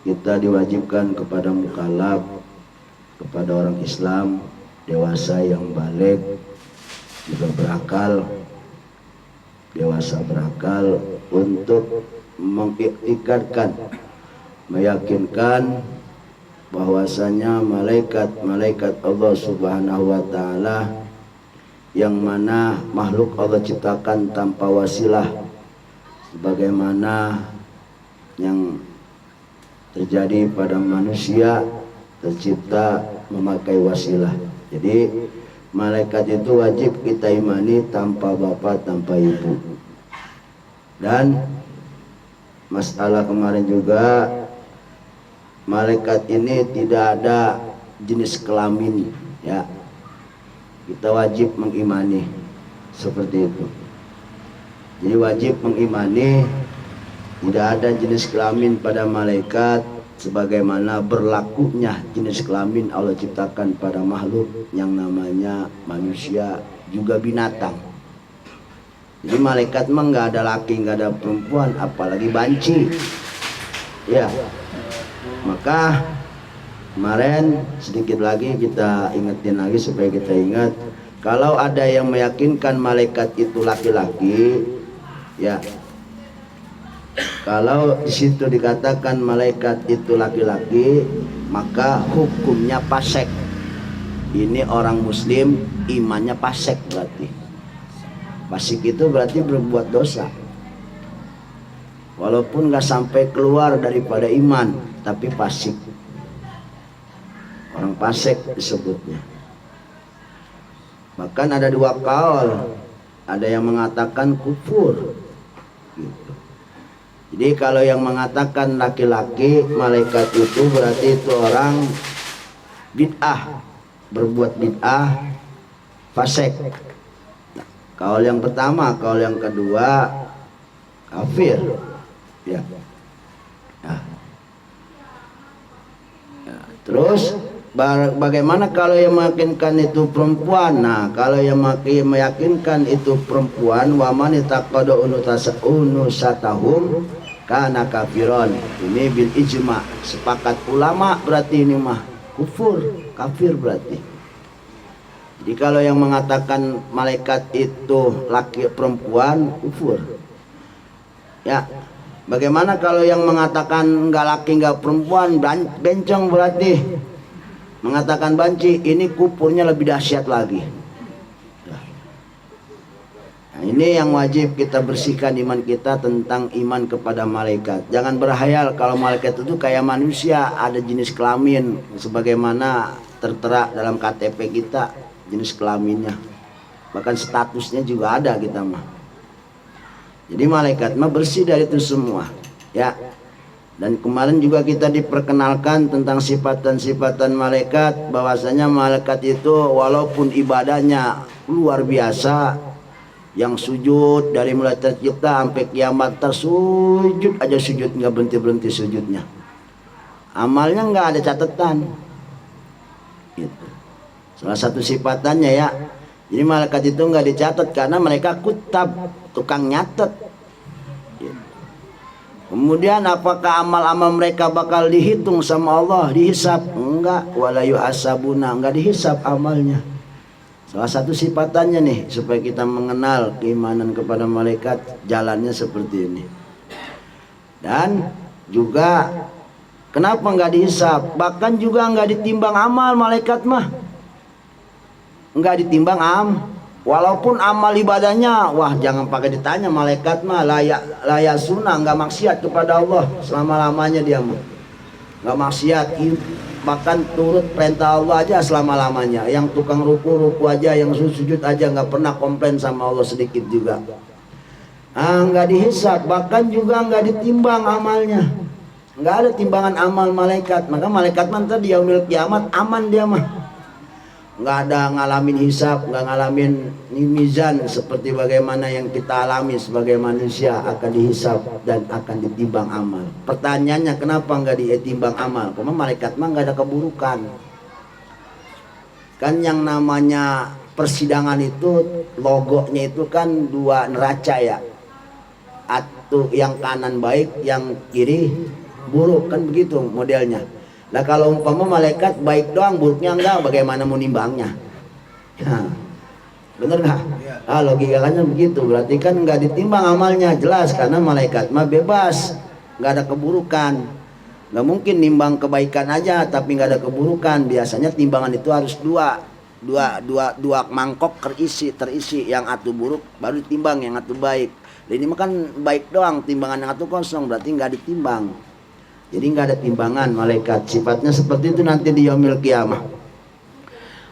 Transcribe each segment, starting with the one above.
kita diwajibkan kepada mukallaf, kepada orang Islam dewasa yang balik, juga berakal, dewasa berakal, untuk mengiktikadkan, meyakinkan bahwasanya malaikat Allah Subhanahu wa taala yang mana makhluk Allah ciptakan tanpa wasilah, sebagaimana yang terjadi pada manusia tercipta memakai wasilah. Jadi malaikat itu wajib kita imani tanpa bapak, tanpa ibu. Dan masalah kemarin juga, malaikat ini tidak ada jenis kelamin, ya. Kita wajib mengimani seperti itu. Jadi wajib mengimani tidak ada jenis kelamin pada malaikat, sebagaimana berlakunya jenis kelamin Allah ciptakan pada makhluk yang namanya manusia, juga binatang. Jadi malaikat mah nggak ada laki, nggak ada perempuan, apalagi banci, ya. Maka kemarin sedikit lagi kita ingetin lagi supaya kita ingat, kalau ada yang meyakinkan malaikat itu laki-laki, ya, kalau di situ dikatakan malaikat itu laki-laki, maka hukumnya fasik. Ini orang muslim imannya fasik berarti. Fasik itu berarti berbuat dosa. Walaupun nggak sampai keluar daripada iman, tapi fasik. Orang fasik disebutnya. Bahkan ada dua kaul, ada yang mengatakan kufur, gitu. Jadi kalau yang mengatakan laki-laki malaikat itu berarti itu orang bid'ah, berbuat bid'ah, fasik. Nah, kaul yang pertama, kaul yang kedua kafir, ya. Nah. Nah, terus bagaimana kalau yang meyakinkan itu perempuan? Nah, kalau yang meyakinkan itu perempuan, wa man taqada unusatahum kana kafiron. Ini bil ijma, sepakat ulama berarti ini mah kufur, kafir berarti. Jadi kalau yang mengatakan malaikat itu laki perempuan, kufur. Ya. Bagaimana kalau yang mengatakan enggak laki enggak perempuan, bencong berarti. Mengatakan banci, ini kufurnya lebih dahsyat lagi. Nah, ini yang wajib kita bersihkan iman kita tentang iman kepada malaikat. Jangan berhayal kalau malaikat itu kayak manusia, ada jenis kelamin sebagaimana tertera dalam KTP kita, jenis kelaminnya. Bahkan statusnya juga ada kita mah. Jadi malaikat mah bersih dari itu semua, ya. Dan kemarin juga kita diperkenalkan tentang sifatan-sifatan malaikat, bahwasanya malaikat itu walaupun ibadahnya luar biasa, yang sujud dari mulai tercipta sampai kiamat tersujud aja sujud, nggak berhenti-berhenti sujudnya. Amalnya nggak ada catatan. Gitu. Salah satu sifatannya, ya. Jadi malaikat itu nggak dicatat karena mereka kutab, tukang nyatet. Kemudian apakah amal-amal mereka bakal dihitung sama Allah, dihisab? Enggak, wala yuhasabuna, enggak dihisab amalnya. Salah satu sifatannya nih, supaya kita mengenal keimanan kepada malaikat, jalannya seperti ini. Dan juga kenapa enggak dihisab? Bahkan juga enggak ditimbang amal malaikat mah. Enggak ditimbang walaupun amal ibadahnya, wah jangan pakai ditanya, malaikat mah layak sunnah, nggak maksiat kepada Allah selama-lamanya, dia mah nggak maksiat, bahkan turut perintah Allah aja selama-lamanya. Yang tukang ruku aja, yang sujud aja nggak pernah komplain sama Allah sedikit juga. Nggak dihisab, bahkan juga nggak ditimbang amalnya, nggak ada timbangan amal malaikat. Maka malaikat mah ntar di yaumil kiamat aman dia mah. Nggak ada ngalamin hisab, nggak ngalamin mizan seperti bagaimana yang kita alami sebagai manusia, akan dihisab dan akan ditimbang amal. Pertanyaannya, kenapa nggak ditimbang amal? Karena malaikat mah nggak ada keburukan. Kan yang namanya persidangan itu logonya itu kan dua neraca, ya. Atau yang kanan baik, yang kiri buruk, kan begitu modelnya. Nah kalau umpama malaikat baik doang, buruknya enggak, bagaimana mau nimbangnya? Nah, bener nggak? Logikanya begitu, berarti kan nggak ditimbang amalnya, jelas, karena malaikat mah bebas, nggak ada keburukan. Nggak mungkin nimbang kebaikan aja tapi nggak ada keburukan. Biasanya timbangan itu harus dua mangkok terisi, yang atu buruk baru ditimbang yang atu baik. Dan ini mah kan baik doang, timbangan yang atu kosong, berarti nggak ditimbang. Jadi nggak ada timbangan malaikat. Sifatnya seperti itu nanti di yaumil qiyamah.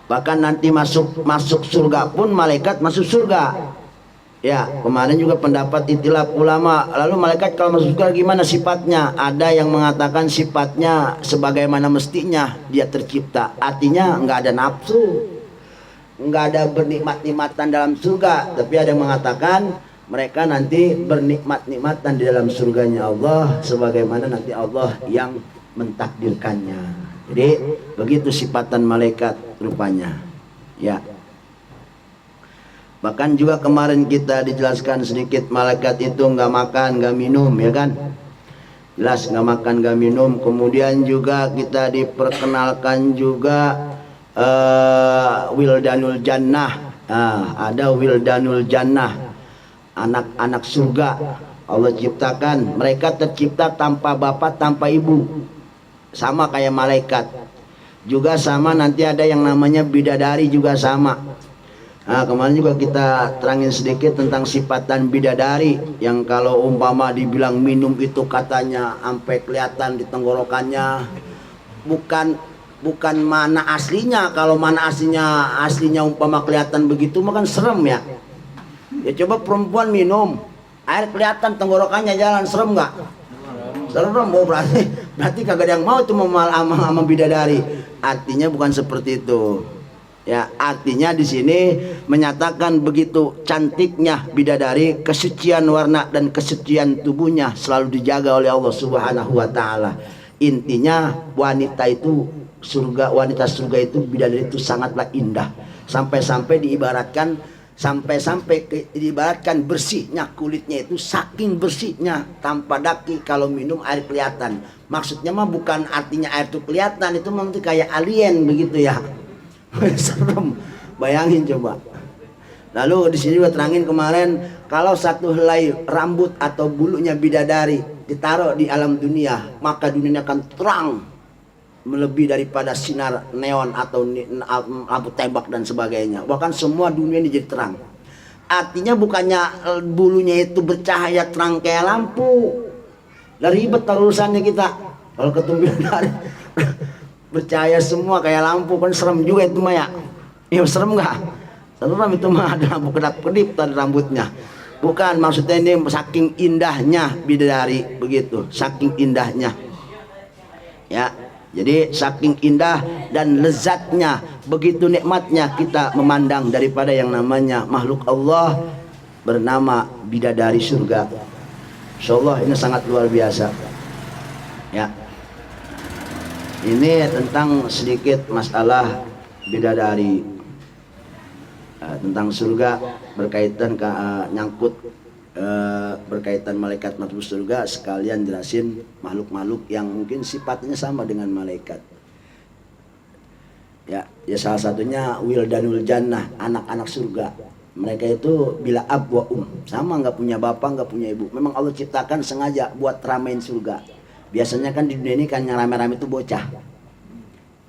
Bahkan nanti masuk surga pun malaikat masuk surga. Ya, kemarin juga pendapat itilaf ulama. Lalu malaikat kalau masuk surga gimana sifatnya? Ada yang mengatakan sifatnya sebagaimana mestinya dia tercipta. Artinya nggak ada nafsu, nggak ada bernikmat-nikmatan dalam surga. Tapi ada yang mengatakan mereka nanti bernikmat-nikmatan di dalam surganya Allah, sebagaimana nanti Allah yang mentakdirkannya. Jadi begitu sifatan malaikat rupanya. Ya. Bahkan juga kemarin kita dijelaskan sedikit, malaikat itu nggak makan, nggak minum, ya kan? Jelas nggak makan, nggak minum. Kemudian juga kita diperkenalkan juga wildanul jannah. Ada wildanul jannah, anak-anak surga. Allah ciptakan, mereka tercipta tanpa bapak, tanpa ibu, sama kayak malaikat. Juga sama nanti ada yang namanya bidadari, juga sama. Nah, kemarin juga kita terangin sedikit tentang sifatan bidadari, yang kalau umpama dibilang minum itu katanya sampai kelihatan di tenggorokannya. Bukan mana aslinya. Kalau mana aslinya umpama kelihatan begitu mah kan serem ya. Ya coba perempuan minum air kelihatan tenggorokannya jalan, serem nggak? Serem. Oh, berarti kagak ada yang mau itu sama bidadari. Artinya bukan seperti itu. Ya, artinya di sini menyatakan begitu cantiknya bidadari, kesucian warna dan kesucian tubuhnya selalu dijaga oleh Allah Subhanahu wa taala. Intinya wanita itu surga, wanita surga itu, bidadari itu sangatlah indah. Sampai-sampai diibaratkan bersihnya kulitnya itu, saking bersihnya tanpa daki, kalau minum air kelihatan. Maksudnya mah bukan artinya air itu kelihatan, itu nanti kayak alien begitu ya. Serem, bayangin coba. Lalu di sini juga terangin kemarin, kalau satu helai rambut atau bulunya bidadari ditaruh di alam dunia, maka dunia akan terang melebihi daripada sinar neon atau lampu tembak dan sebagainya. Bahkan semua dunia ini jadi terang. Artinya bukannya bulunya itu bercahaya terang kayak lampu. Dari ribet urusannya kita. Kalau ketemu bidadari bercahaya semua kayak lampu, kan serem juga itu mah ya. Ya serem nggak? Serem itu mah ada lampu kedap-kedip tadi rambutnya. Bukan, maksudnya ini saking indahnya bidadari begitu, saking indahnya. Ya, jadi saking indah dan lezatnya, begitu nikmatnya kita memandang daripada yang namanya makhluk Allah bernama bidadari surga. Insyaallah ini sangat luar biasa. Ya. Ini tentang sedikit masalah bidadari, tentang surga, berkaitan nyangkut berkaitan malaikat masuk surga, sekalian jelasin makhluk-makhluk yang mungkin sifatnya sama dengan malaikat. Ya salah satunya wildanul jannah, anak-anak surga. Mereka itu bila ab wa sama, nggak punya bapak, nggak punya ibu. Memang Allah ciptakan sengaja buat ramein surga. Biasanya kan di dunia ini kan yang rame-rame itu bocah.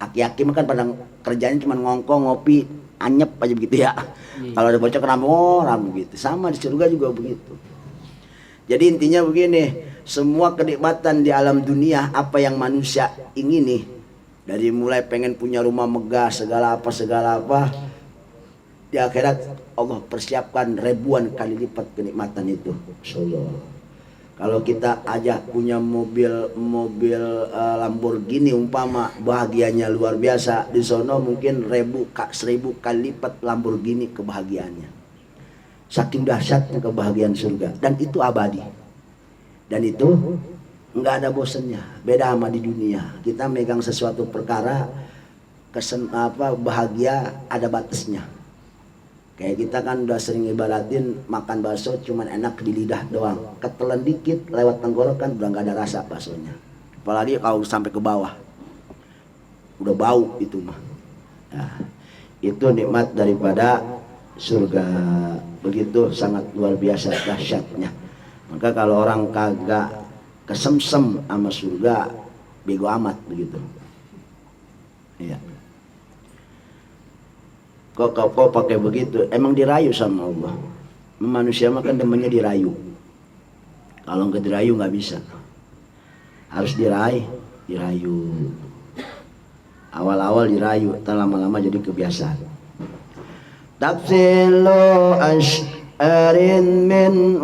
Aki-aki mah kan pada kerjanya cuma ngongkong, ngopi, anyep aja begitu ya. Kalau ada bocah rame gitu. Sama di surga juga begitu. Jadi intinya begini, semua kenikmatan di alam dunia apa yang manusia ingini, dari mulai pengen punya rumah megah segala apa, di akhirat Allah persiapkan ribuan kali lipat kenikmatan itu. Insyaallah. Kalau kita aja punya mobil Lamborghini umpama, bahagianya luar biasa. Di sono mungkin 1000 kali lipat Lamborghini kebahagiaannya. Saking dahsyatnya kebahagiaan surga, dan itu abadi. Dan itu nggak ada bosannya. Beda sama di dunia. Kita megang sesuatu perkara bahagia ada batasnya. Kayak kita kan udah sering ibaratin makan bakso cuman enak di lidah doang, ketelan dikit lewat tenggorokan udah nggak ada rasa baksonya. apalagi kalau sampai ke bawah, udah bau itu mah. Nah, itu nikmat daripada surga, begitu sangat luar biasa dahsyatnya. Maka kalau orang kagak kesemsem sama surga, bego amat begitu. Iya. Kok pakai begitu? Emang dirayu sama Allah. Manusia mah kan demennya dirayu. Kalau nggak dirayu nggak bisa. Harus dirayu. Awal-awal dirayu, tak lama-lama jadi kebiasaan. Tafsilu asy'arin min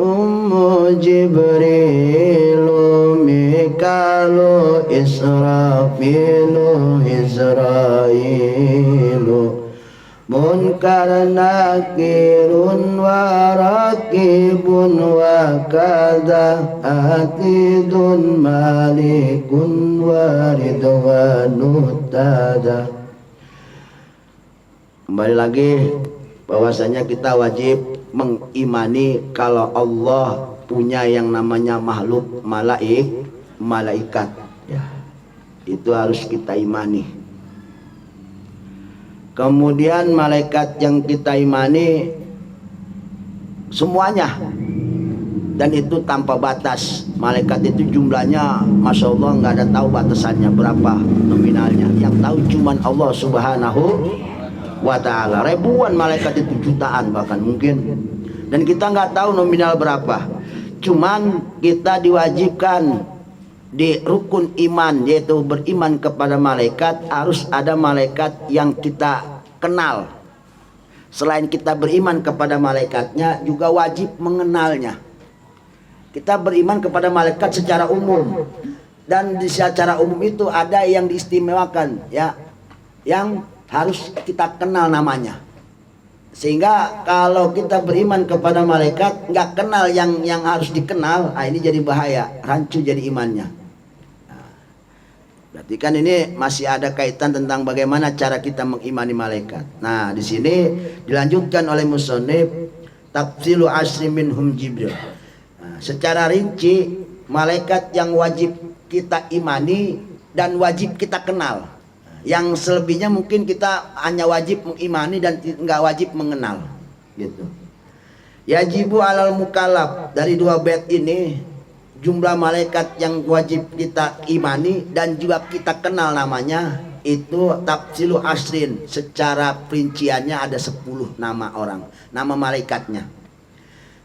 Jibrilu Mikalu Israfilu Israilu Munkar nakirun wa rakibun wa kada atidun malikun wa ridwanu tada. Kembali lagi bahwasanya kita wajib mengimani kalau Allah punya yang namanya makhluk malaikat ya. Itu harus kita imani. Kemudian malaikat yang kita imani semuanya, dan itu tanpa batas. Malaikat itu jumlahnya Masya Allah nggak ada tahu batasannya berapa nominalnya. Yang tahu cuman Allah Subhanahu wa ta'ala. Ribuan malaikat itu, jutaan bahkan mungkin, dan kita nggak tahu nominal berapa. Cuman kita diwajibkan di rukun iman, yaitu beriman kepada malaikat, harus ada malaikat yang kita kenal. Selain kita beriman kepada malaikatnya, juga wajib mengenalnya. Kita beriman kepada malaikat secara umum, dan secara umum itu ada yang diistimewakan ya, yang harus kita kenal namanya. Sehingga kalau kita beriman kepada malaikat nggak kenal yang harus dikenal, ini jadi bahaya, rancu jadi imannya. Berarti kan ini masih ada kaitan tentang bagaimana cara kita mengimani malaikat. Nah, di sini dilanjutkan oleh musannif, tafsilu asri minhum Jibril. Nah, secara rinci malaikat yang wajib kita imani dan wajib kita kenal. Yang selebihnya mungkin kita hanya wajib mengimani dan nggak wajib mengenal, gitu. Yajibu alal mukallaf, dari dua bait ini jumlah malaikat yang wajib kita imani dan juga kita kenal namanya itu tafsilu asrin. Secara perinciannya ada 10 nama orang, nama malaikatnya.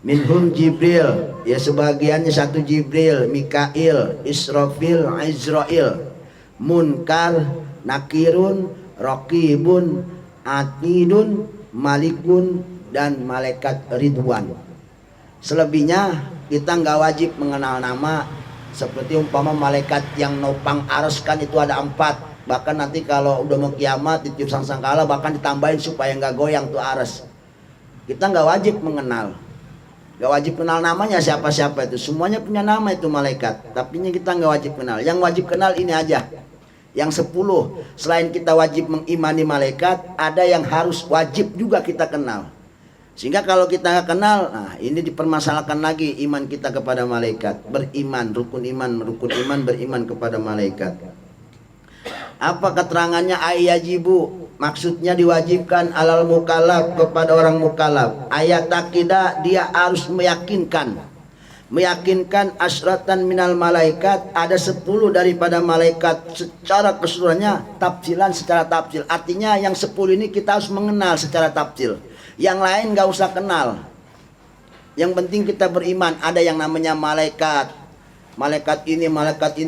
Minhum Jibril, ya sebagiannya satu Jibril, Mikail, Israfil, Izrail, Munkar, Nakirun, Raqibun, Atidun, Malikun, dan malaikat Ridwan. Selebihnya kita nggak wajib mengenal nama. Seperti umpama malaikat yang nopang arsy kan itu ada 4. Bahkan nanti kalau udah mau kiamat ditiup sangkala bahkan ditambahin supaya nggak goyang tuh arsy. Kita nggak wajib mengenal, nggak wajib kenal namanya siapa-siapa itu. Semuanya punya nama itu malaikat, tapi kita nggak wajib kenal. Yang wajib kenal ini aja, yang 10. Selain kita wajib mengimani malaikat, ada yang harus wajib juga kita kenal. Sehingga kalau kita nggak kenal, nah ini dipermasalahkan lagi iman kita kepada malaikat. Beriman, rukun iman beriman kepada malaikat. Apa keterangannya? Ayajibu, maksudnya diwajibkan alal mukallaf, kepada orang mukallaf. Ayat takidah, dia harus meyakinkan asyratan minal malaikat, ada 10 daripada malaikat secara keseluruhannya, tafsilan secara tafsil. Artinya yang 10 ini kita harus mengenal secara tafsil. Yang lain nggak usah kenal. Yang penting kita beriman. Ada yang namanya malaikat ini, malaikat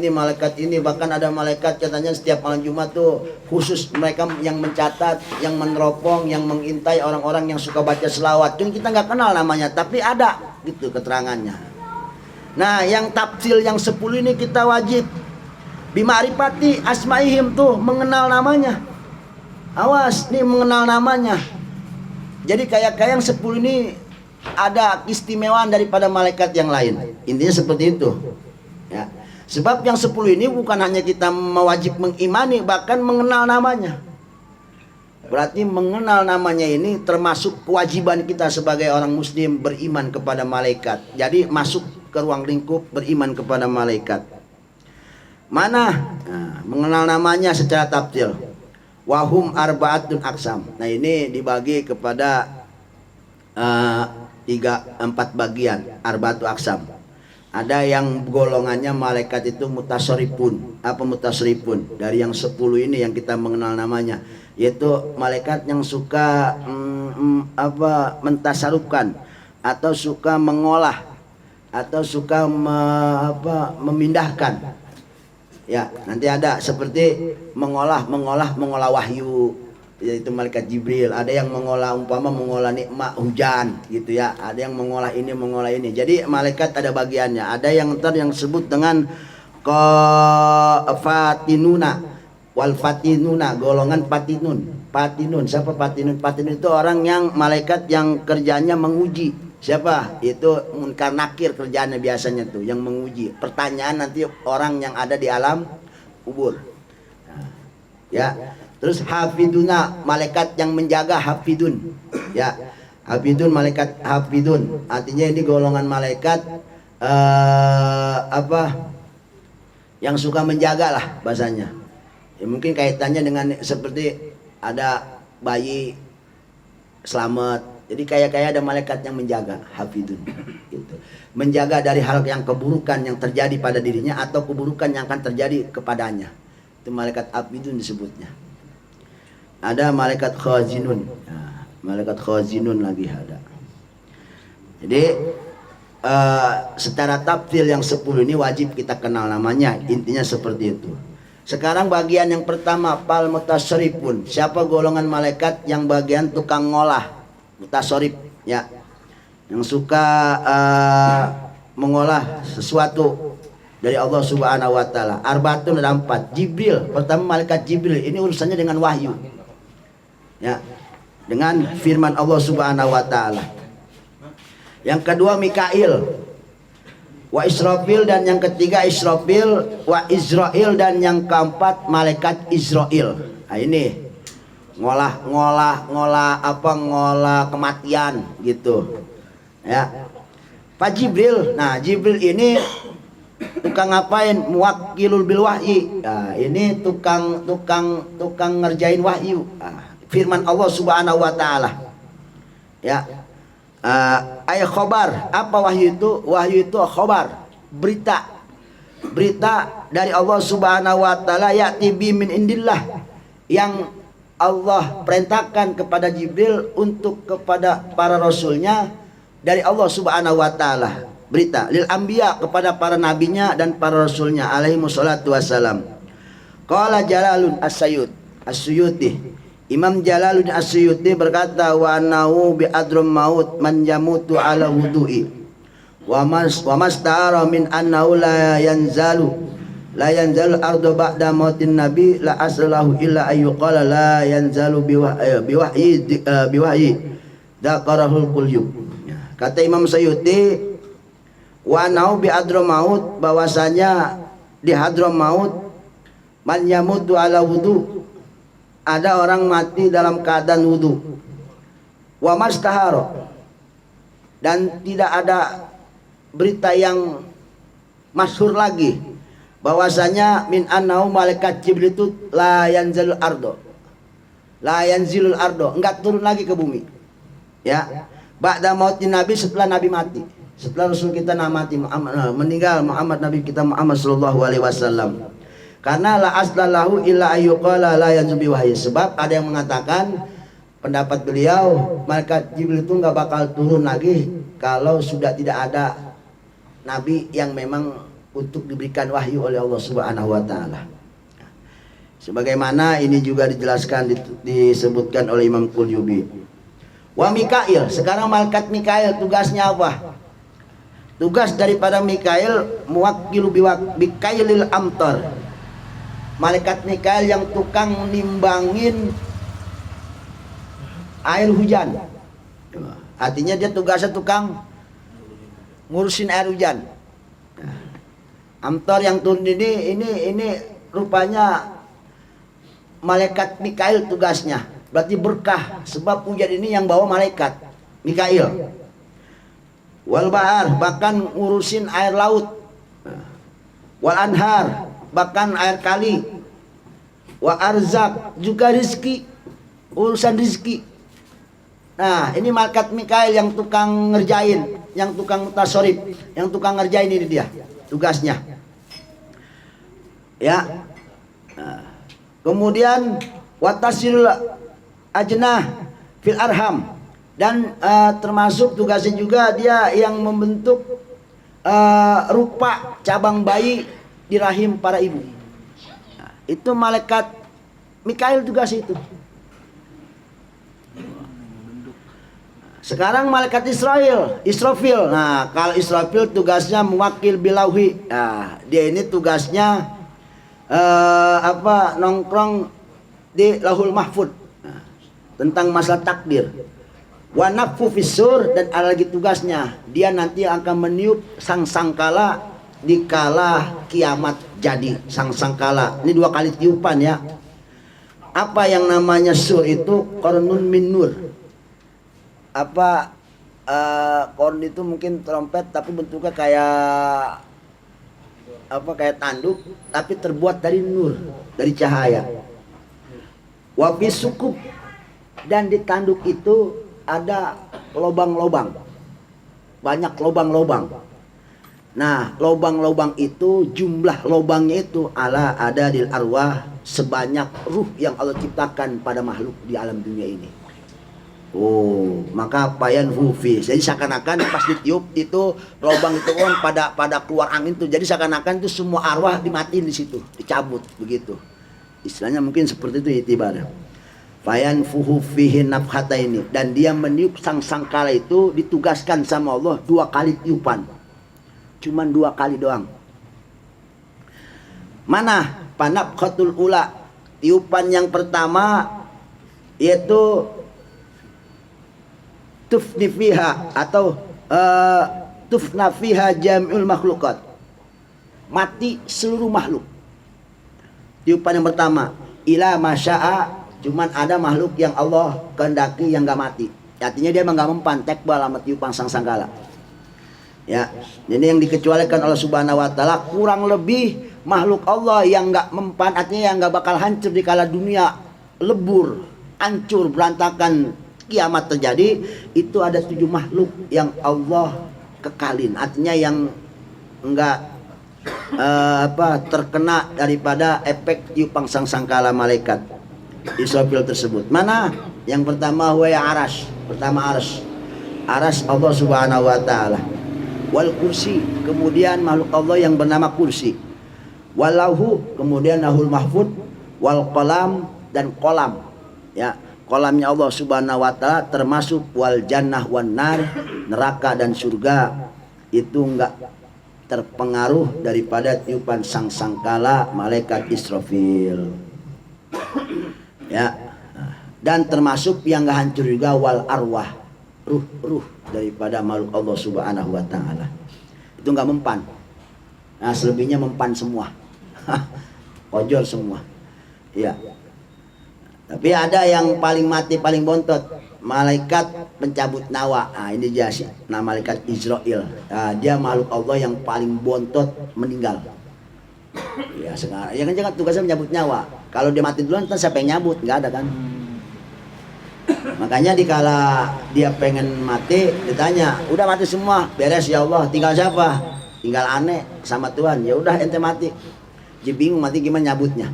ini. Bahkan ada malaikat katanya setiap malam Jumat tuh khusus mereka yang mencatat, yang meneropong, yang mengintai orang-orang yang suka baca selawat. Yang kita nggak kenal namanya, tapi ada gitu keterangannya. Nah, yang tafsil yang 10 ini kita wajib bima'rifati asmaihim, tuh mengenal namanya. Awas nih, mengenal namanya. Jadi kayak yang 10 ini ada istimewaan daripada malaikat yang lain. Intinya seperti itu. Ya. Sebab yang 10 ini bukan hanya kita mewajib mengimani, bahkan mengenal namanya. Berarti mengenal namanya ini termasuk kewajiban kita sebagai orang muslim beriman kepada malaikat. Jadi masuk ke ruang lingkup beriman kepada malaikat. Mana? Nah, mengenal namanya secara tafsil. Wahum arbaatun aksam. Nah ini dibagi kepada 4 bagian. Arbaatu aksam. Ada yang golongannya malaikat itu mutasoripun. Apa mutasoripun? Dari yang 10 ini yang kita mengenal namanya, yaitu malaikat yang suka mentasarufkan atau suka mengolah atau suka memindahkan. Ya, nanti ada seperti mengolah wahyu, yaitu malaikat Jibril. Ada yang mengolah nikmat hujan gitu ya. Ada yang mengolah ini. Jadi malaikat ada bagiannya. Ada yang yang disebut dengan fatinuna wal fatinuna, golongan patinun. Siapa patinun? Patinun itu orang yang malaikat yang kerjanya menguji. Siapa? Itu munkar nakir kerjaannya biasanya tuh, yang menguji. Pertanyaan nanti orang yang ada di alam kubur. Nah, ya. Terus hafiduna, malaikat yang menjaga, hafidun. Ya. Hafidun, malaikat hafidun. Artinya ini golongan malaikat yang suka menjaga lah bahasanya. Ya, mungkin kaitannya dengan seperti ada bayi selamat. Jadi kayak ada malaikat yang menjaga, hafidun gitu. Menjaga dari hal yang keburukan yang terjadi pada dirinya atau keburukan yang akan terjadi kepadanya. Itu malaikat hafidun disebutnya. Ada malaikat khazinun. Nah, malaikat khazinun lagi ada. Jadi secara tafsir yang 10 ini wajib kita kenal namanya. Intinya seperti itu. Sekarang bagian yang pertama, pal mutasarrifun. Siapa golongan malaikat yang bagian tukang ngolah? Mutasorif ya, yang suka mengolah sesuatu dari Allah Subhanahu wa taala. Arbaatun ada 4. Jibril, pertama malaikat Jibril, ini urusannya dengan wahyu. Ya, dengan firman Allah Subhanahu wa taala. Yang kedua Mikail, wa Israfil, dan yang ketiga Israfil, wa Israil, dan yang keempat malaikat Israil. Nah ini ngolah kematian gitu ya. Pak Jibril, nah Jibril ini tukang ngapain? Muwakkilul bil wahyi. Nah, ini tukang ngerjain wahyu. Nah, firman Allah Subhanahu wa taala. Ya. Ayat khobar, apa wahyu itu? Wahyu itu khobar, berita dari Allah Subhanahu wa taala, ya'ti bi min indillah, yang Allah perintahkan kepada Jibril untuk kepada para rasulnya dari Allah Subhanahu wa taala. Berita lil anbiya, kepada para nabinya dan para rasulnya alaihi wassalatu wassalam. Qala Jalalun As-Suyuti, Imam Jalaluddin As-Suyuti berkata, wa annahu bi adrum maut man yamutu ala wudu'i wa mastara min annahu la yanzalu ardu ba'da mautin nabi la aslahu illa ayyuqala la yanzalu biwahyi daqarahul qulyub. Kata Imam Suyuti, wa nau bi maut, bahwasanya di Hadramaut man yamutu ala wudu, ada orang mati dalam keadaan wudu. Wa mastahara, dan tidak ada berita yang masyhur lagi bahwasanya min annau malaikat Jibril itu la yanzilul ardo, enggak turun lagi ke bumi. Ya. Ba'da mautin nabi, setelah nabi mati. Setelah rasul kita mati, meninggal Muhammad, nabi kita Muhammad sallallahu alaihi wasallam. Karena la aslalahu illa ayyuqala la yanzubi wahyi. Sebab ada yang mengatakan, pendapat beliau, malaikat Jibril itu enggak bakal turun lagi kalau sudah tidak ada nabi yang memang untuk diberikan wahyu oleh Allah Subhanahu wa taala. Sebagaimana ini juga dijelaskan disebutkan oleh Imam Qulyubi. Wa Mikail, sekarang malaikat Mikail tugasnya apa? Tugas daripada Mikail muwakkilu bikailil amtar. Malaikat Mikail yang tukang nimbangin air hujan. Artinya dia tugasnya tukang ngurusin air hujan. Amtar yang turun ini rupanya malaikat Mikail tugasnya. Berarti berkah, sebab hujan ini yang bawa malaikat Mikail. Wal bahar, bahkan ngurusin air laut. Wal anhar, bahkan air kali. Wa arzak, juga rizki, urusan rizki. Nah, ini malaikat Mikail yang tukang ngerjain, yang tukang mutasorib, yang tukang ngerjain, ini dia tugasnya. Ya. Nah, kemudian watasil ajnah fil arham, dan termasuk tugasnya juga dia yang membentuk rupa cabang bayi di rahim para ibu. Nah, itu malaikat Mikail tugas itu. Sekarang malaikat Israfil. Nah, kalau Israfil tugasnya mewakil bilauhi. Nah, dia ini tugasnya nongkrong di Lauhul Mahfud. Nah, tentang masalah takdir. Wa naffu fisur, dan ada lagi tugasnya, dia nanti akan meniup sangkala dikala kiamat jadi. Sangkala ini 2 kali tiupan ya. Apa yang namanya sur itu? Qarnun min nur. Korn itu mungkin trompet tapi bentuknya kayak kayak tanduk tapi terbuat dari nur, dari cahaya. Wabi sukup, dan di tanduk itu ada lobang-lobang, banyak lobang-lobang. Nah, lobang-lobang itu, jumlah lobangnya itu ada di arwah, sebanyak ruh yang Allah ciptakan pada makhluk di alam dunia ini. Oh, maka payan hufi. Jadi seakan-akan pas ditiup itu lubang itu kan pada keluar angin tuh. Jadi seakan-akan itu semua arwah dimatiin di situ, dicabut begitu. Istilahnya mungkin seperti itu itibarnya. Payan fuhufihi nafhata ini, dan dia meniup sangkala itu ditugaskan sama Allah 2 kali tiupan. Cuman 2 kali doang. Mana panafhatul ula, tiupan yang pertama yaitu tufni fiha atau tufna fiha jami'ul makhlukat, mati seluruh makhluk. Tiupan yang pertama ila masya'a, cuman ada makhluk yang Allah kehendaki yang gak mati. Artinya dia memang gak mempan tekbal sama tiupan sangkala. Ya, jadi yang dikecualikan Allah Subhanahu wa taala kurang lebih makhluk Allah yang gak mempan, artinya yang gak bakal hancur di kala dunia lebur, hancur, berantakan, kiamat terjadi, itu ada 7 makhluk yang Allah kekalin, artinya yang enggak terkena daripada efek tiupan sangkala malaikat Israfil tersebut. Mana? Yang pertama huwa arash, pertama arash Allah Subhanahu wa taala. Wal kursi, kemudian makhluk Allah yang bernama kursi. Walahu, kemudian lahul mahfud. Wal qalam, dan kolam. Ya, kolamnya Allah Subhanahu wa taala termasuk wal jannah wan nar, neraka dan surga itu enggak terpengaruh daripada tiupan sangkala malaikat Israfil. Ya. Dan termasuk yang enggak hancur juga wal arwah, ruh daripada makhluk Allah Subhanahu wa taala. Itu enggak mempan. Nah, selebihnya mempan semua. Kojor semua. Iya. Tapi ada yang paling mati, paling bontot, malaikat pencabut nyawa. Nah, ini dia sih, nah malaikat Israel. Nah, dia makhluk Allah yang paling bontot meninggal. Ya sekarang, ya kan jangan tugasnya menyabut nyawa. Kalau dia mati duluan, kan siapa yang nyabut? Nggak ada kan? Makanya dikala dia pengen mati, ditanya, udah mati semua, beres ya Allah, tinggal siapa? Tinggal aneh sama Tuhan. Ya udah ente mati. Dia bingung mati gimana nyabutnya.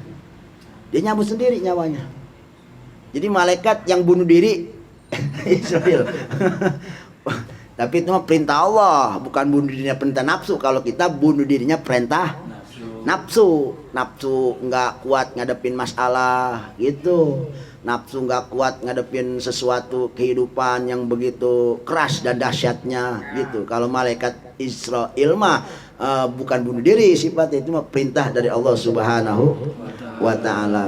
Dia nyabut sendiri nyawanya. Jadi malaikat yang bunuh diri Israel. Tapi itu mah perintah Allah, bukan bunuh dirinya perintah nafsu. Kalau kita bunuh dirinya perintah nafsu. Nafsu nggak kuat ngadepin masalah gitu. Nafsu nggak kuat ngadepin sesuatu kehidupan yang begitu keras dan dahsyatnya gitu. Kalau malaikat Israel mah bukan bunuh diri sifatnya, itu mah perintah dari Allah Subhanahu wa taala.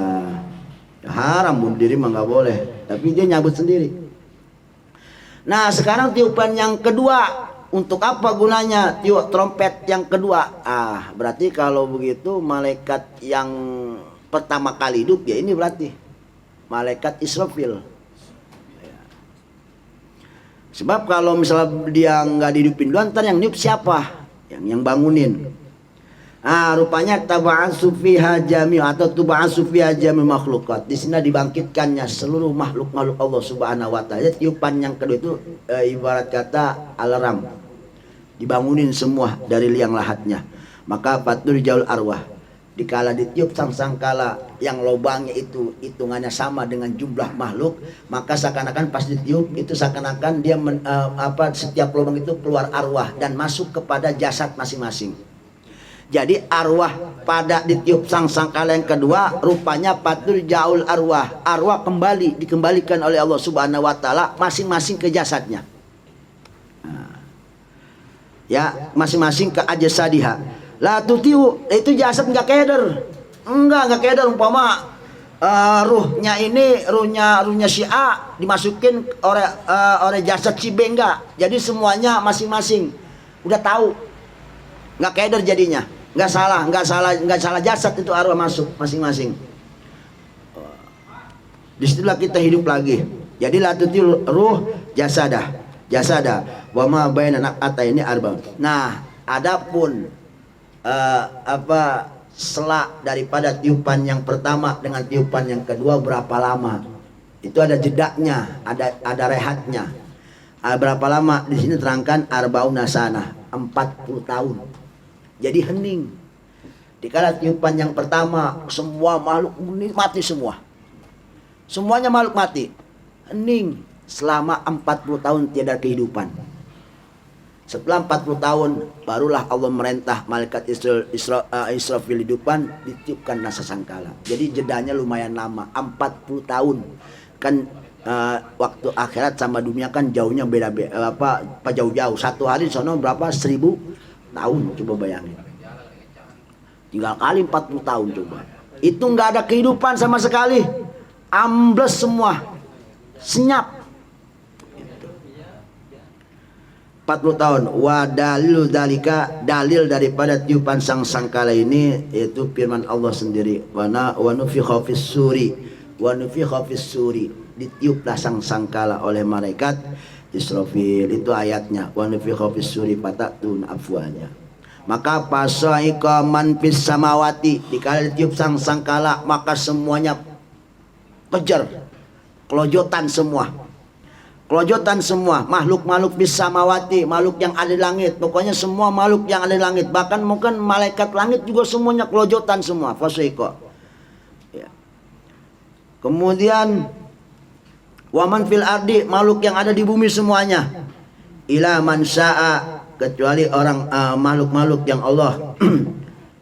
Haram bunuh diri mah nggak boleh, tapi dia nyabut sendiri. Nah, sekarang tiupan yang kedua, untuk apa gunanya tiup trompet yang kedua? Berarti kalau begitu malaikat yang pertama kali hidup ya ini berarti malaikat Israfil. Sebab kalau misalnya dia nggak dihidupin duluan, ntar yang niup siapa? Yang bangunin. Rupanya taba'atsu fiha jami' atau tuba'atsu fiha jami' makhluqat. Di sini dibangkitkannya seluruh makhluk-makhluk Allah Subhanahu wa taala. Tiupan yang kedua itu ibarat kata alarm. Dibangunin semua dari liang lahatnya. Maka fatur jaul arwah. Dikala ditiup sangkala yang lubangnya itu hitungannya sama dengan jumlah makhluk, maka seakan-akan pas ditiup itu seakan-akan dia setiap lubang itu keluar arwah dan masuk kepada jasad masing-masing. Jadi arwah pada ditiup sangkala yang kedua rupanya fatur jaul arwah. Arwah dikembalikan oleh Allah Subhanahu wa taala masing-masing ke jasadnya. Ya, masing-masing ke ajsadiha. La tutiu itu jasad enggak keder umpama ruhnya si A dimasukin oleh jasad si B enggak. Jadi semuanya masing-masing udah tahu. Enggak keder jadinya. Enggak salah jasad itu arwah masuk masing-masing. Disitulah kita hidup lagi. Jadi la tutiu ruh jasada wa ma baina ini arba. Nah, adapun selak daripada tiupan yang pertama dengan tiupan yang kedua berapa lama? Itu ada jedaknya, ada rehatnya. Berapa lama? Di sini terangkan arbauna sana, 40 tahun. Jadi hening. Dikala tiupan yang pertama semua makhluk mati semua. Semuanya makhluk mati. Hening selama 40 tahun tiada kehidupan. Setelah 40 tahun barulah Allah merintah malaikat Israfil di depan ditiupkan nasa sangkala. Jadi jedanya lumayan lama, 40 tahun. Kan waktu akhirat sama dunia kan jauhnya beda-beda jauh-jauh. Satu hari sono berapa? 1000 tahun, coba bayangin. Tinggal kali 40 tahun coba. Itu enggak ada kehidupan sama sekali. Ambles semua. Senyap. 40 tahun. Wa dalil dalika, dalil daripada tiupan sangkala ini yaitu firman Allah sendiri. Wa nufikha fis suri. Wa nufikha fis suri. Ditiuplah sangkala oleh malaikat Israfil. Itu ayatnya. Wa nufikha fis suri fatatun afwanya. Maka pasaika man fis samawati. Dikala ditiup sangkala maka semuanya kejar. Kelojotan semua makhluk-makhluk bisa samawati, makhluk yang ada di langit, pokoknya semua makhluk yang ada di langit, bahkan mungkin malaikat langit juga semuanya kelojotan semua. Fasaiko. Ya. Kemudian waman fil ardi, makhluk yang ada di bumi semuanya. Ila man syaa, kecuali orang makhluk-makhluk yang Allah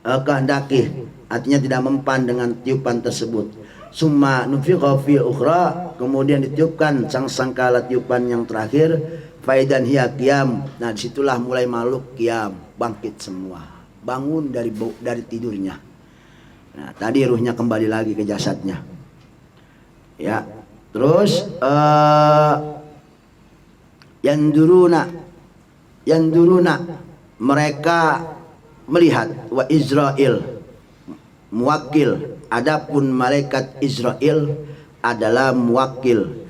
kehendaki, artinya tidak mempan dengan tiupan tersebut. Summa nufikha fi ukhra, kemudian ditiupkan sangkala tiupan yang terakhir, faidan hiya qiyam. Nah, disitulah mulai makhluk qiyam, bangkit semua, bangun dari tidurnya. Nah, tadi ruhnya kembali lagi ke jasadnya. Ya, terus yanduruna mereka melihat, wa Israel muwakil. Adapun malaikat Israel adalah muwakil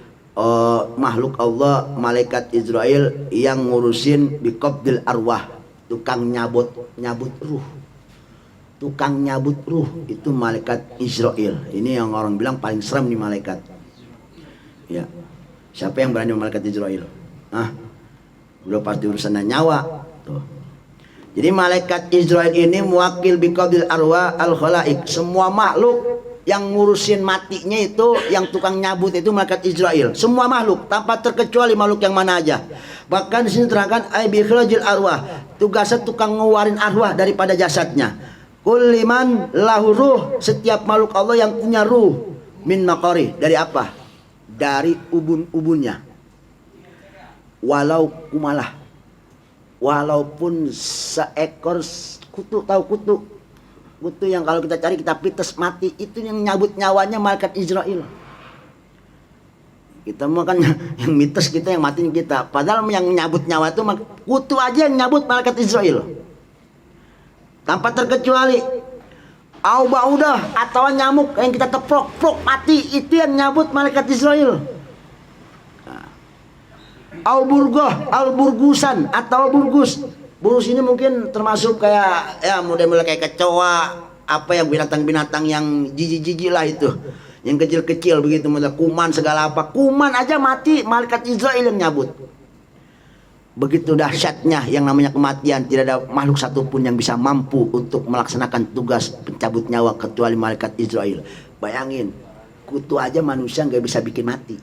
makhluk Allah, malaikat Israel yang ngurusin biqabdil arwah, tukang nyabut ruh. Tukang nyabut ruh itu malaikat Israel. Ini yang orang bilang paling serem nih malaikat. Ya. Siapa yang berani malaikat Israel? Udah pasti urusannya nyawa. Tuh. Jadi malaikat Israel ini muwakil biqabdil arwah al-khalaik. Semua makhluk yang ngurusin matinya itu, yang tukang nyabut itu malaikat Israel. Semua makhluk tanpa terkecuali makhluk yang mana aja. Bahkan di sini terangkan ai bi ikhrajil arwah. Tugasnya tukang ngeluarin arwah daripada jasadnya. Kulliman lahu ruh, setiap makhluk Allah yang punya ruh min maqari, dari apa? Dari ubun-ubunnya. Walau kumalah. Walaupun seekor kutu, tahu kutu yang kalau kita cari kita pites mati, itu yang nyabut nyawanya malaikat Israel. Kita mau kan yang mites kita, yang matiin kita, padahal yang nyabut nyawa itu kutu aja yang nyabut malaikat Israel tanpa terkecuali. Au baudah atau nyamuk yang kita teprok mati, itu yang nyabut malaikat Israel. Al-burgoh, al-burgusan atau burgus, Burus ini mungkin termasuk kayak ya model-model kayak kecoa, apa yang binatang-binatang yang jijik-jijik lah itu. Yang kecil-kecil begitu, model kuman segala apa. Kuman aja mati, malaikat Israel yang nyabut. Begitu dahsyatnya yang namanya kematian, tidak ada makhluk satupun yang bisa mampu untuk melaksanakan tugas pencabut nyawa kecuali malaikat Israel. Bayangin, kutu aja manusia nggak bisa bikin mati,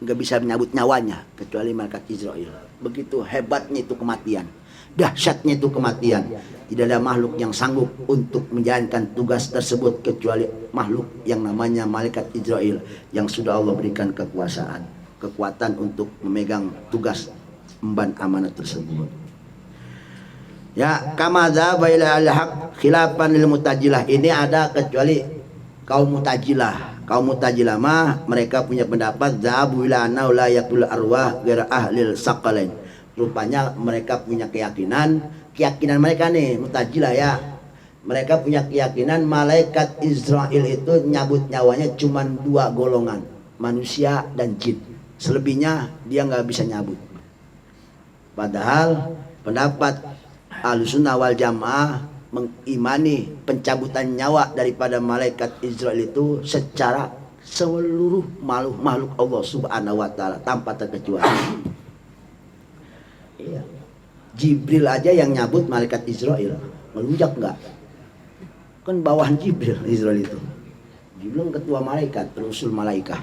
nggak bisa menyabut nyawanya kecuali malaikat Israel. Begitu hebatnya itu kematian, dahsyatnya itu kematian. Tidak ada makhluk yang sanggup untuk menjalankan tugas tersebut kecuali makhluk yang namanya malaikat Israel yang sudah Allah berikan kekuasaan, kekuatan untuk memegang tugas emban amanat tersebut. Ya, kama dzaba ila al-haq khilafan lil mutajilah. Ini ada kecuali kaum mutajilah. Kaum mutajilah mah mereka punya pendapat dzabu ila anna la yaqul arwah ghairu ahlil saqalain. Rupanya mereka punya keyakinan mereka nih mutajilah ya. Mereka punya keyakinan malaikat Israel itu nyabut nyawanya cuma 2 golongan, manusia dan jin. Selebihnya dia nggak bisa nyabut. Padahal pendapat Ahlussunnah wal Jamaah mengimani pencabutan nyawa daripada malaikat Israel itu secara seluruh makhluk Allah Subhanahu wa taala tanpa terkecuali. Iya. Jibril aja yang nyabut malaikat Israel, melunjak enggak? Kan bawahan Jibril Israel itu. Jibril ketua malaikat, rasul malaikat.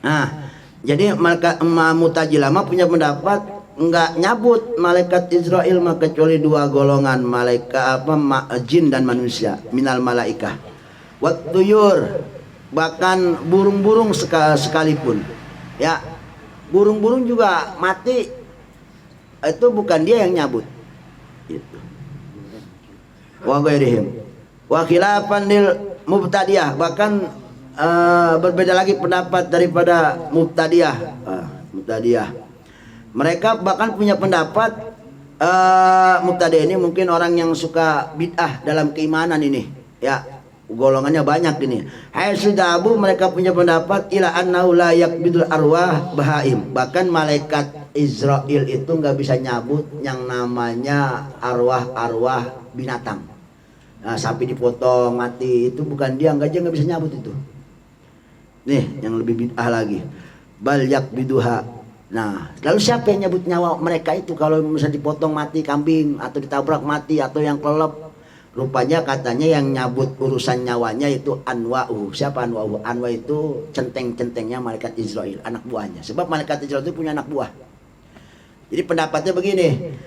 Nah, jadi Mu'tazilah punya pendapat enggak nyabut malaikat Israel mah kecuali 2 golongan, malaikat jin dan manusia, minal malaikah wat tuyur, bahkan burung-burung sekalipun ya. Burung-burung juga mati, itu bukan dia yang nyabut itu. Wa ghairihim wa khilafan lil mubtadiyah, bahkan berbeda lagi pendapat daripada mubtadiyah. Mubtadiyah mereka bahkan punya pendapat mubtadi ini mungkin orang yang suka bid'ah dalam keimanan ini ya, golongannya banyak ini. Haitsudabu mereka punya pendapat ila annahu la yaqbidul arwah bahaim, bahkan malaikat Israel itu nggak bisa nyabut yang namanya arwah binatang. Nah, sapi dipotong mati itu bukan dia, nggak bisa nyabut itu. Nih yang lebih bid'ah lagi, bal yaqbiduha. Nah, lalu siapa yang nyabut nyawa mereka itu kalau misalnya dipotong mati kambing atau ditabrak mati atau yang kelelep? Rupanya katanya yang nyabut urusan nyawanya itu Anwa'u. Siapa Anwa'u? Anwa itu centeng-centengnya malaikat Israel, anak buahnya. Sebab malaikat Israel itu punya anak buah. Jadi pendapatnya begini,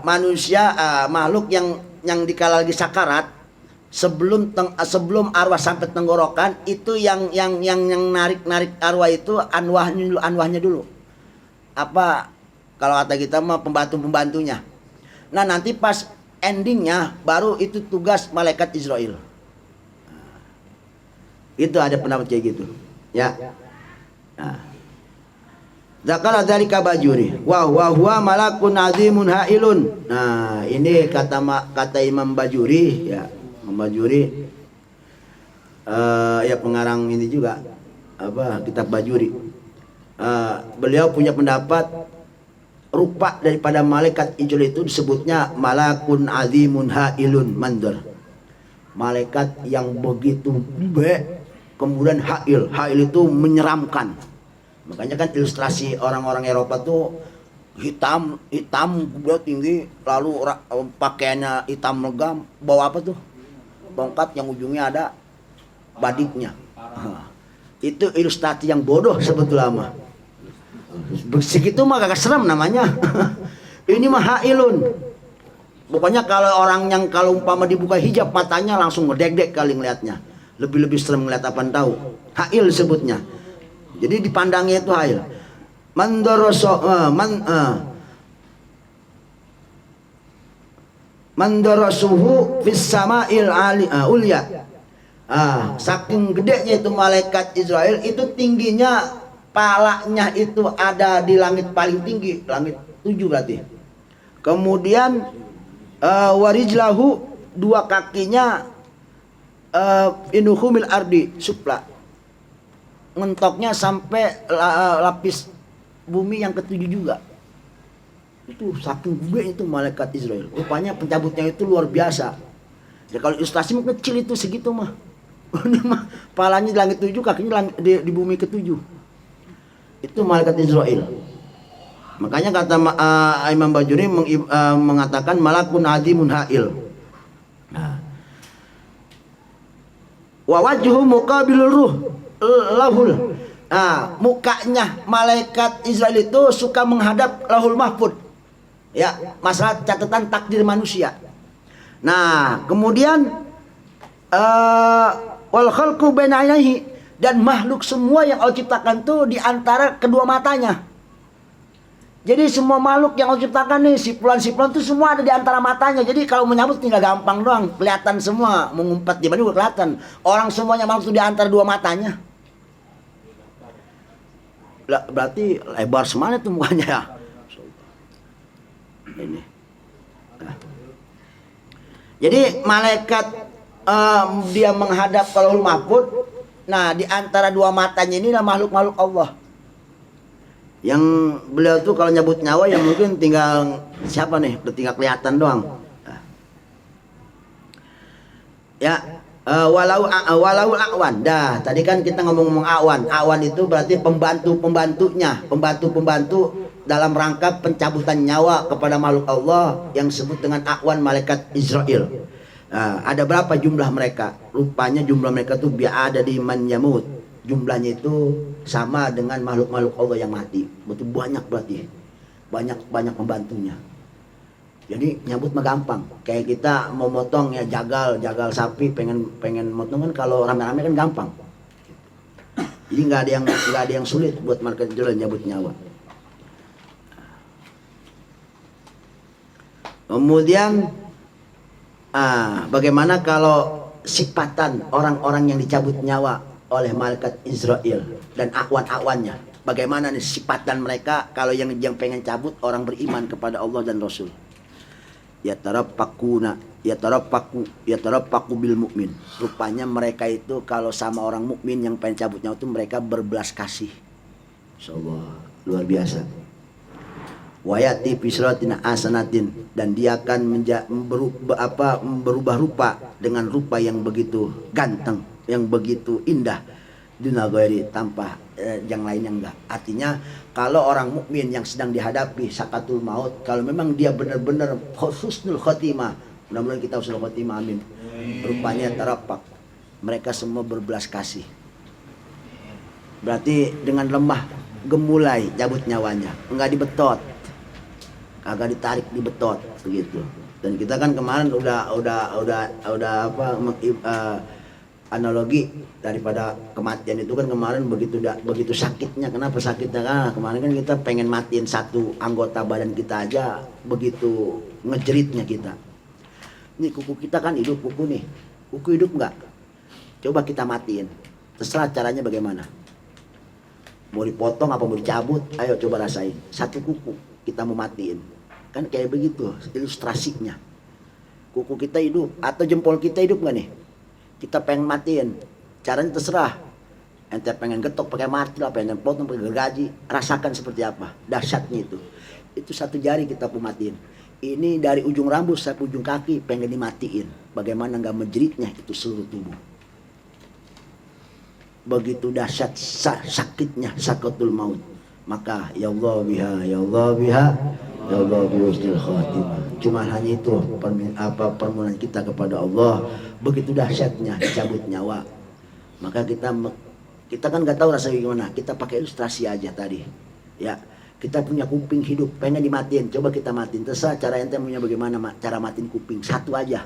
manusia makhluk yang dikala lagi sakarat, sebelum arwah sampai tenggorokan itu yang narik arwah itu anwahnya dulu. Apa kalau kata kita mah pembantunya. Nah, nanti pas endingnya baru itu tugas malaikat Israel. Itu ada pendapat kayak gitu. Ya. Nah. Zakara dzalika Bajuri wa huwa malakun azimun hailun. Nah, ini kata Imam Bajuri ya. Bajuri ya pengarang ini juga kitab Bajuri. Beliau punya pendapat rupa daripada malaikat Israel itu disebutnya malakun azimun hailun mandor, malaikat yang begitu kemudian hail itu menyeramkan. Makanya kan ilustrasi orang-orang Eropa tuh hitam tinggi, lalu pakaiannya hitam legam, bawa apa tuh, tongkat yang ujungnya ada badiknya. Itu ilustrasi yang bodoh sebetulnya mah. Segitu mah kagak serem namanya. Ini mah hailun. Pokoknya kalau orang yang kalau umpama dibuka hijab matanya langsung ngedek-dek kali ngelihatnya. Lebih serem ngeliat apa tahu. Hail sebutnya. Jadi dipandangnya itu hail. Mandarasuhu fis sama'il ulya. Saking gedenya itu malaikat Israel, itu tingginya palanya itu ada di langit paling tinggi, langit 7 berarti. Kemudian warijlahu, 2 kakinya inuhumil ardi supla, mentoknya sampai lapis bumi yang ke-7 juga. Itu saking gede itu malaikat Israel. Rupanya pencabutnya itu luar biasa. Ya kalau ilustrasi mah kecil itu segitu mah. Ini mah palanya di langit 7, kakinya di bumi ke-7. Itu malaikat Israel. Makanya kata Imam Bajuri mengatakan malakun azimun ha'il. Nah. Wa wajhu muqabilur ruh lahul. Nah, mukanya malaikat Israel itu suka menghadap Lauhul Mahfuz. Ya, masalah catatan takdir manusia. Nah, kemudian wal khalqu baina ainaihi, dan makhluk semua yang Allah ciptakan tuh di antara kedua matanya. Jadi semua makhluk yang Allah ciptakan nih, sipulan-sipulan tuh semua ada di antara matanya. Jadi kalau menyambut tinggal gampang doang, kelihatan semua, mengumpat di mana juga kelihatan. Orang semuanya makhluk tuh di antara dua matanya. Berarti lebar semana tuh mukanya ya. Ini. Nah. Jadi malaikat dia menghadap ke Lauhul Mahfuz. Nah, di antara dua matanya inilah makhluk-makhluk Allah. Yang beliau tuh kalau nyabut nyawa yang mungkin tinggal siapa nih? Tinggal kelihatan doang. Nah. Ya, walau awan. Dah, tadi kan kita ngomong awan. Awan itu berarti pembantu-pembantunya, pembantu-pembantu dalam rangka pencabutan nyawa kepada makhluk Allah yang disebut dengan awan malaikat Israel. Nah, ada berapa jumlah mereka? Rupanya jumlah mereka tuh ada di man yamut. Jumlahnya itu sama dengan makhluk-makhluk Allah yang mati. Betul banyak berarti. Banyak pembantunya. Jadi nyambut mah gampang. Kayak kita mau motong ya jagal sapi pengen motong kan kalau rame-rame kan gampang. Jadi nggak ada yang sulit buat malaikat Israel nyambut nyawa. Kemudian bagaimana kalau sifatan orang-orang yang dicabut nyawa oleh malaikat Israel dan akwan-akwannya? Bagaimana nih sifatan mereka kalau yang pengen cabut orang beriman kepada Allah dan Rasul? Yataraffaku bil mukmin. Rupanya mereka itu kalau sama orang mukmin yang pengen cabut nyawa itu mereka berbelas kasih. Insyaallah luar biasa. Wayati fisratina asanatin, dan dia akan berubah rupa dengan rupa yang begitu ganteng, yang begitu indah, dunagari tanpa yang lain yang enggak. Artinya kalau orang mukmin yang sedang dihadapi sakatul maut, kalau memang dia benar-benar husnul khotimah, mudah-mudahan kita husnul khotimah, amin. Rupanya tarapak, mereka semua berbelas kasih. Berarti dengan lemah gemulai cabut nyawanya, enggak dibetot, kagak ditarik dibetot begitu. Dan kita kan kemarin udah analogi daripada kematian itu kan kemarin begitu sakitnya. Kenapa sakitnya? Karena kemarin kan kita pengen matiin satu anggota badan kita aja, begitu ngejeritnya kita. Ini kuku kita kan hidup, kuku nih, kuku hidup nggak? Coba kita matiin, terserah caranya bagaimana. Mau dipotong apa mau dicabut, ayo coba rasain. Satu kuku kita mau matiin, kan kayak begitu ilustrasinya. Kuku kita hidup atau jempol kita hidup nggak nih? Kita pengen matiin, caranya terserah. Ente pengen getok pakai martil, pengen potong pakai gergaji, rasakan seperti apa dahsyatnya itu. Itu satu jari kita mau matiin. Ini dari ujung rambut sampai ujung kaki pengen dimatiin. Bagaimana nggak menjeritnya itu seluruh tubuh. Begitu dahsyat sakitnya sakatul maut. Maka ya Allah biha, ya Allah biha, ya Allah biwastil khatimah. Cuma hanya itu permohonan kita kepada Allah. Begitu dahsyatnya dicabut nyawa. Maka kita kan nggak tahu rasanya gimana. Kita pakai ilustrasi aja tadi. Ya, kita punya kuping hidup, pengen dimatiin. Coba kita matiin. Terserah cara ente punya bagaimana cara matiin kuping. Satu aja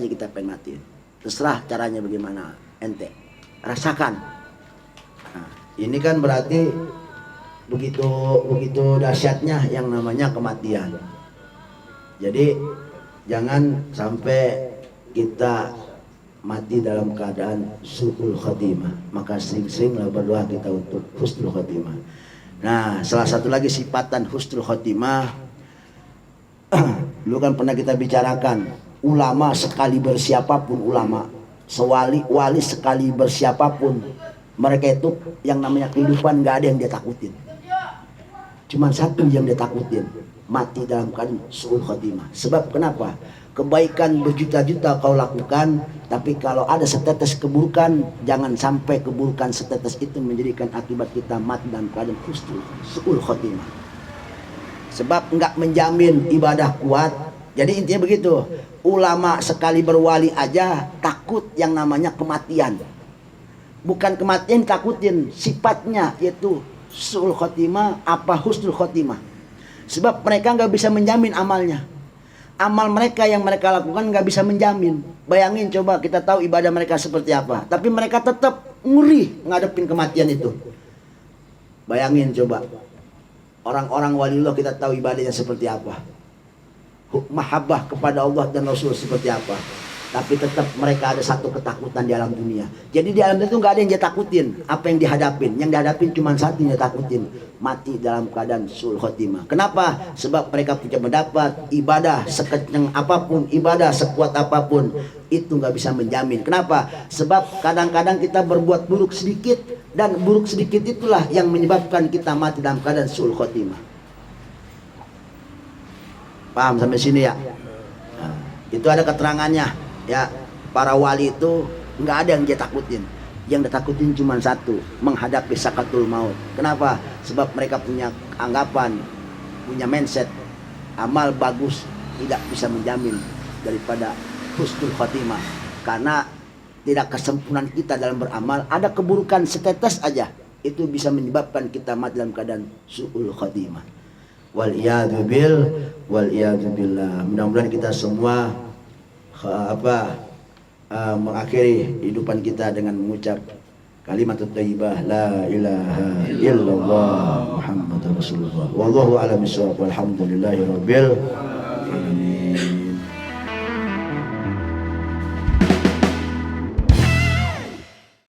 kita pengen matiin. Terserah caranya bagaimana ente. Rasakan. Nah, ini kan berarti begitu dahsyatnya yang namanya kematian. Jadi jangan sampai kita mati dalam keadaan su'ul khatimah. Maka sering-seringlah berdoa kita untuk husnul khatimah. Nah, salah satu lagi sifatan husnul khatimah, dulu kan pernah kita bicarakan, ulama sekali bersiapapun ulama, wali sekali bersiapapun, mereka itu yang namanya kehidupan nggak ada yang dia takutin. Cuman satu yang dia takutin, mati dalam keadaan su'ul khotimah. Sebab kenapa? Kebaikan berjuta-juta kau lakukan, tapi kalau ada setetes keburukan, jangan sampai keburukan setetes itu menjadikan akibat kita mati dalam keadaan su'ul khotimah. Sebab enggak menjamin ibadah kuat. Jadi intinya begitu. Ulama sekali berwali aja takut yang namanya kematian. Bukan kematian takutin, sifatnya yaitu su'ul khotimah apa husnul khotimah. Sebab mereka nggak bisa menjamin amalnya. Amal mereka yang mereka lakukan nggak bisa menjamin. Bayangin coba, kita tahu ibadah mereka seperti apa, tapi mereka tetap ngeri ngadepin kematian itu. Bayangin coba, orang-orang waliullah kita tahu ibadahnya seperti apa, mahabbah kepada Allah dan Rasul seperti apa, tapi tetap mereka ada satu ketakutan di alam dunia. Jadi di alam dunia itu nggak ada yang dia takutin. Apa yang dihadapin? Yang dihadapin cuma satu yang dia takutin, mati dalam keadaan su'ul khotimah. Kenapa? Sebab mereka punya pendapat ibadah sekencang apapun, ibadah sekuat apapun, itu nggak bisa menjamin. Kenapa? Sebab kadang-kadang kita berbuat buruk sedikit, dan buruk sedikit itulah yang menyebabkan kita mati dalam keadaan su'ul khotimah. Paham sampai sini ya? Nah, itu ada keterangannya. Ya, para wali itu nggak ada yang dia takutin. Yang dia takutin cuma satu, menghadapi sakatul maut. Kenapa? Sebab mereka punya anggapan, punya mindset, amal bagus tidak bisa menjamin daripada husnul khotimah. Karena tidak kesempurnaan kita dalam beramal, ada keburukan setetes aja, itu bisa menyebabkan kita mati dalam keadaan su'ul khotimah. Wal iyadu billah. Mudah-mudahan kita semua mengakhiri kehidupan kita dengan mengucap kalimat thayyibah la ilaha illallah Muhammadur Rasulullah. Wallahu a'lam bishawab. Walhamdulillahi rabbil alamin.